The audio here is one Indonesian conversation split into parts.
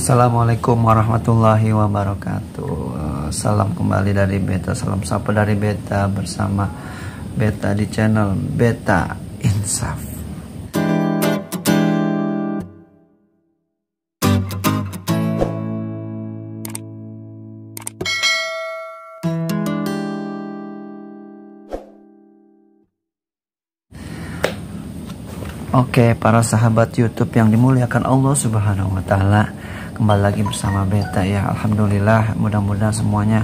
Assalamualaikum warahmatullahi wabarakatuh. Salam kembali dari Beta, salam sapa dari Beta bersama Beta di channel Beta Insaf. Oke, para sahabat YouTube yang dimuliakan Allah Subhanahu wa Ta'ala, kembali lagi bersama Beta ya. Alhamdulillah, mudah-mudahan semuanya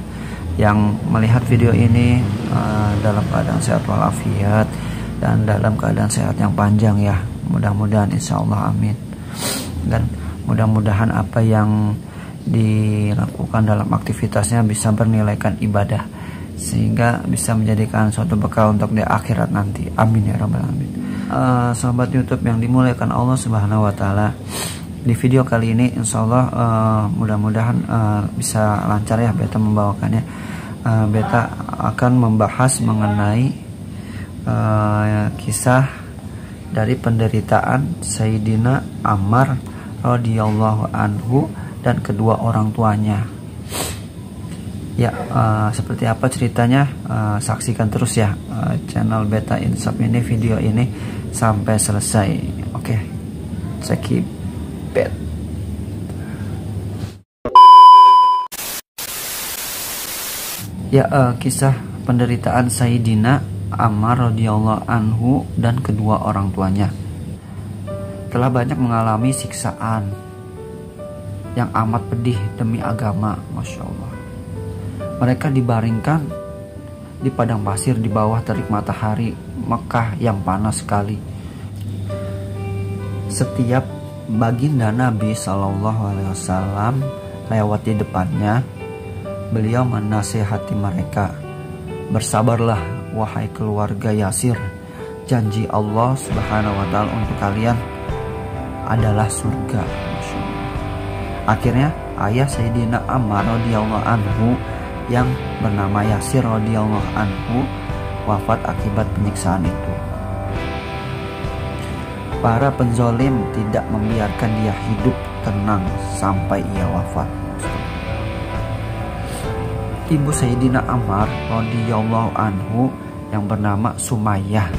yang melihat video ini dalam keadaan sehat walafiat dan dalam keadaan sehat yang panjang ya. Mudah-mudahan insya Allah, amin. Dan mudah-mudahan apa yang dilakukan dalam aktivitasnya bisa bernilaikan ibadah, sehingga bisa menjadikan suatu bekal untuk di akhirat nanti. Amin ya rabbal alamin. Sahabat YouTube yang dimuliakan Allah Subhanahu wa Ta'ala, di video kali ini insya Allah mudah-mudahan bisa lancar ya Beta membawakannya. Beta akan membahas mengenai kisah dari penderitaan Sayyidina Ammar radhiyallahu anhu dan kedua orang tuanya ya. Seperti apa ceritanya, saksikan terus ya channel Beta Insaf ini, video ini sampai selesai. Oke, check it. Ya, kisah penderitaan Sayyidina Ammar radhiyallahu anhu dan kedua orang tuanya. Telah banyak mengalami siksaan yang amat pedih demi agama, Masya Allah. Mereka dibaringkan di padang pasir di bawah terik matahari Mekah yang panas sekali. Setiap baginda Nabi SAW lewat di depannya, beliau menasihati mereka, "Bersabarlah wahai keluarga Yasir, janji Allah Subhanahu wa Ta'ala untuk kalian adalah surga." Akhirnya ayah Sayyidina Ammar radhiyallahu anhu yang bernama Yasir radhiyallahu anhu wafat akibat penyiksaan itu. Para penzolim tidak membiarkan dia hidup tenang sampai ia wafat. Ibu Sayyidina Ammar radhiyallahu anhu yang bernama Sumayyah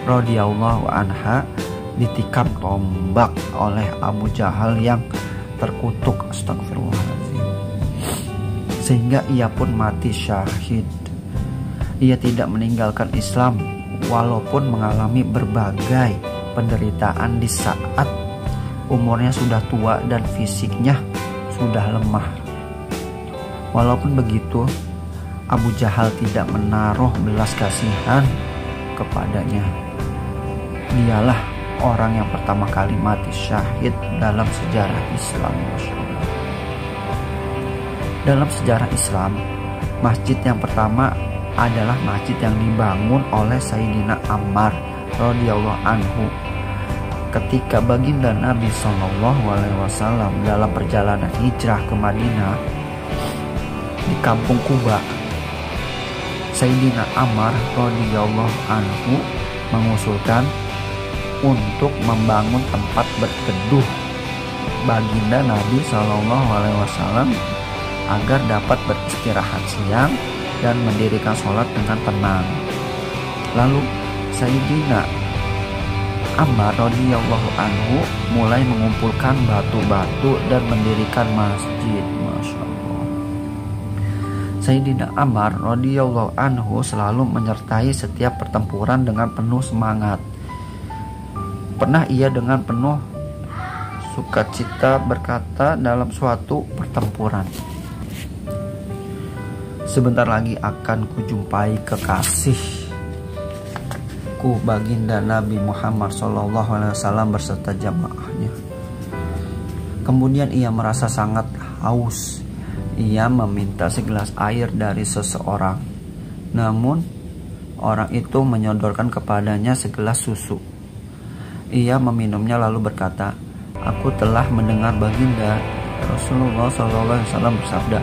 radhiyallahu anha ditikam tombak oleh Abu Jahal yang terkutuk, astagfirullahaladzim, sehingga ia pun mati syahid. Ia tidak meninggalkan Islam walaupun mengalami berbagai penderitaan di saat umurnya sudah tua dan fisiknya sudah lemah. Walaupun begitu, Abu Jahal tidak menaruh belas kasihan kepadanya. Dialah orang yang pertama kali mati syahid dalam sejarah Islam, Masya Allah. Dalam sejarah Islam, masjid yang pertama adalah masjid yang dibangun oleh Sayyidina Ammar radhiyallahu anhu ketika baginda Nabi SAW dalam perjalanan hijrah ke Madinah. Di kampung Kuba, Sayyidina Ammar radhiyallahu anhu mengusulkan untuk membangun tempat berteduh baginda Nabi SAW agar dapat beristirahat siang dan mendirikan sholat dengan tenang. Lalu Sayyidina Ammar radhiyallahu anhu mulai mengumpulkan batu-batu dan mendirikan masjid. Masya Allah. Sayyidina Ammar radhiyallahu anhu selalu menyertai setiap pertempuran dengan penuh semangat. Pernah ia dengan penuh sukacita berkata dalam suatu pertempuran, "Sebentar lagi akan kujumpai kekasihku baginda Nabi Muhammad SAW berserta jamaahnya." Kemudian ia merasa sangat haus. Ia meminta segelas air dari seseorang. Namun orang itu menyodorkan kepadanya segelas susu. Ia meminumnya lalu berkata, "Aku telah mendengar baginda Rasulullah SAW bersabda,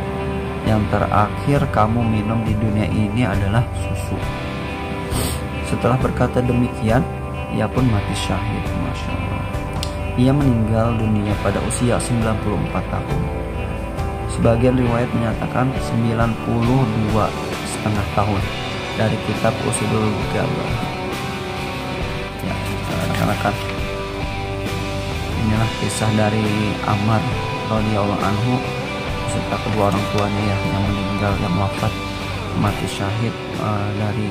yang terakhir kamu minum di dunia ini adalah susu." Setelah berkata demikian, ia pun mati syahid. Masya Allah. Ia meninggal dunia pada usia 94 tahun. Sebagian riwayat menyatakan 92,5 tahun dari kitab Usulul Ghalah. Ya, rekan-rekan, inilah kisah dari Ammar radhiyallahu anhu beserta kedua orang tuanya ya, yang meninggal, yang wafat, mati syahid dari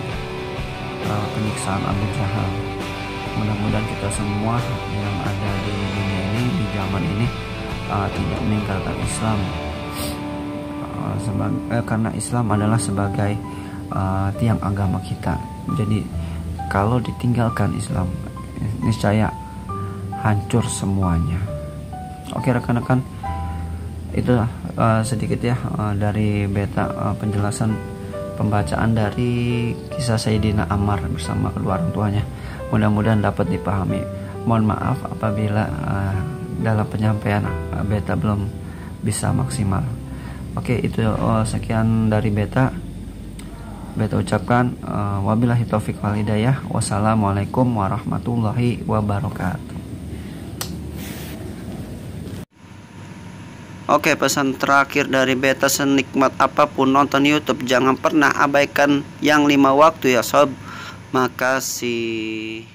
penyiksaan Abu Jahal. Mudah-mudahan kita semua yang ada di dunia ini, di zaman ini, tidak meninggalkan Islam, karena Islam adalah sebagai tiang agama kita. Jadi kalau ditinggalkan Islam, niscaya hancur semuanya. Oke rekan-rekan, itu sedikit ya dari beta penjelasan pembacaan dari kisah Sayyidina Ammar bersama kedua orang tuanya. Mudah-mudahan dapat dipahami. Mohon maaf apabila dalam penyampaian beta belum bisa maksimal. Oke, itu sekian dari beta. Beta ucapkan wabillahi taufik wal hidayah. Wassalamualaikum warahmatullahi wabarakatuh. Oke, pesan terakhir dari beta, senikmat apapun nonton YouTube, jangan pernah abaikan yang 5 waktu ya sob. Makasih.